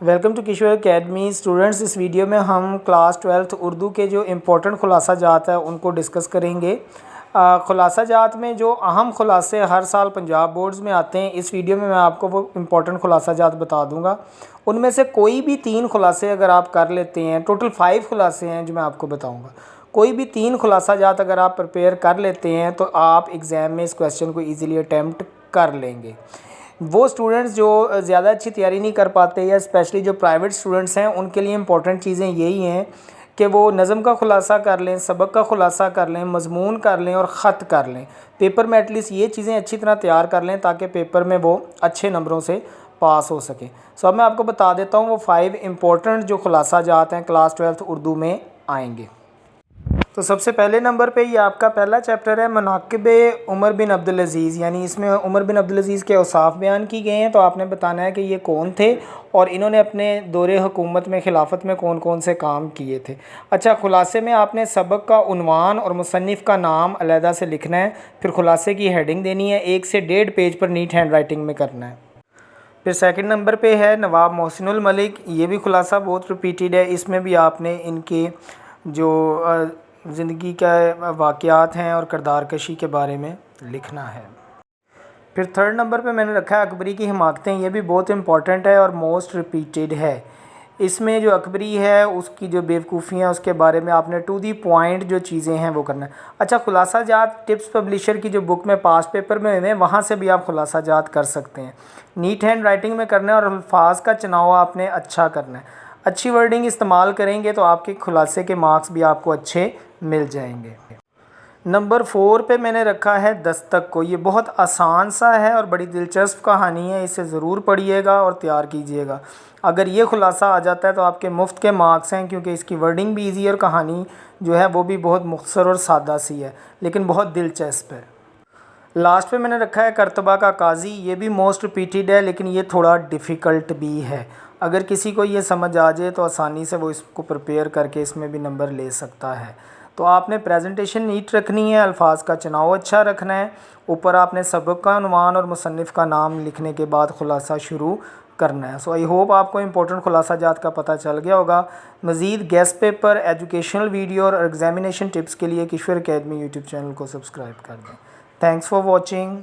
Welcome to Kishore academy students. इस video में हम क्लास 12th उर्दू के जो इम्पोर्टेंट खुलासा जात है उनको डिस्कस करेंगे। खुलासा जात में जो अहम खुलासे हर साल पंजाब बोर्ड्स में आते हैं, इस वीडियो में मैं आपको वो इम्पोर्टेंट खुलासा जात बता दूंगा। उनमें से कोई भी 3 खुलासे अगर आप कर लेते हैं, टोटल 5 खुलासे हैं जो मैं आपको बताऊँगा, कोई भी 3 खुलासा जात अगर आप प्रिपेयर कर लेते हैं तो आप एग्ज़ाम में इस क्वेश्चन को ईज़िली अटैम्प्ट कर लेंगे। वो स्टूडेंट्स जो ज़्यादा अच्छी तैयारी नहीं कर पाते या स्पेशली जो प्राइवेट स्टूडेंट्स हैं उनके लिए इंपॉर्टेंट चीज़ें यही हैं कि वो नज़म का खुलासा कर लें, सबक का खुलासा कर लें, मज़मून कर लें और ख़त कर लें। पेपर में एटलीस्ट ये चीज़ें अच्छी तरह तैयार कर लें ताकि पेपर में वो अच्छे नंबरों से पास हो सकें। सो अब मैं आपको बता देता हूँ वो 5 इंपॉर्टेंट जो खुलासा जात हैं क्लास 12th उर्दू में आएंगे। तो सबसे पहले नंबर पे ये आपका पहला चैप्टर है मनाक़िब उमर बिन अब्दुल अज़ीज़, यानी इसमें उमर बिन अब्दुल अज़ीज़ के औसाफ बयान की गए हैं। तो आपने बताना है कि ये कौन थे और इन्होंने अपने दौरे हुकूमत में खिलाफत में कौन कौन से काम किए थे। अच्छा, खुलासे में आपने सबक का उन्वान और मुसन्निफ़ का नाम अलहदा से लिखना है, फिर खुलासे की हेडिंग देनी है, 1 से 1.5 पेज पर नीट हैंड राइटिंग में करना है। फिर सेकंड नंबर पे है नवाब मोहसिनुल मलिक, ये भी खुलासा बहुत रिपीटेड है। इसमें भी आपने इनके जो ज़िंदगी का वाक़यात हैं और किरदार कशी के बारे में लिखना है। फिर थर्ड नंबर पे मैंने रखा है अकबरी की हिमाकतें, ये भी बहुत इंपॉर्टेंट है और मोस्ट रिपीटेड है। इसमें जो अकबरी है उसकी जो बेवकूफ़ियाँ उसके बारे में आपने टू दी पॉइंट जो चीज़ें हैं वो करना है। अच्छा, खुलासा जात टिप्स पब्लिशर की जो बुक में पास पेपर में हुए वहाँ से भी आप खुलासा जात कर सकते हैं। नीट हैंड राइटिंग में करना है और अल्फाज का चुनाव आपने अच्छा करना है। अच्छी वर्डिंग इस्तेमाल करेंगे तो आपके खुलासे के मार्क्स भी आपको अच्छे मिल जाएंगे। नंबर 4 पे मैंने रखा है दस्तक को। ये बहुत आसान सा है और बड़ी दिलचस्प कहानी है, इसे ज़रूर पढ़िएगा और तैयार कीजिएगा। अगर ये खुलासा आ जाता है तो आपके मुफ्त के मार्क्स हैं, क्योंकि इसकी वर्डिंग भी ईजी और कहानी जो है वो भी बहुत मुख्तसर और सादा सी है, लेकिन बहुत दिलचस्प है। लास्ट पे मैंने रखा है करतबा का काजी, ये भी मोस्ट रिपीटेड है लेकिन ये थोड़ा डिफ़िकल्ट भी है। अगर किसी को ये समझ आ जाए तो आसानी से वो इसको प्रिपेयर करके इसमें भी नंबर ले सकता है। तो आपने प्रेजेंटेशन नीट रखनी है, अल्फाज का चुनाव अच्छा रखना है, ऊपर आपने सबक का उन्वान और मुसन्निफ़ का नाम लिखने के बाद खुलासा शुरू करना है। सो आई होप आपको इंपॉर्टेंट खुलासा जात का पता चल गया होगा। मज़ीद गेस्ट पेपर, एजुकेशनल वीडियो और एग्जामिनेशन टिप्स के लिए किशोर अकेडमी यूट्यूब चैनल को सब्सक्राइब कर दें। Thanks for watching.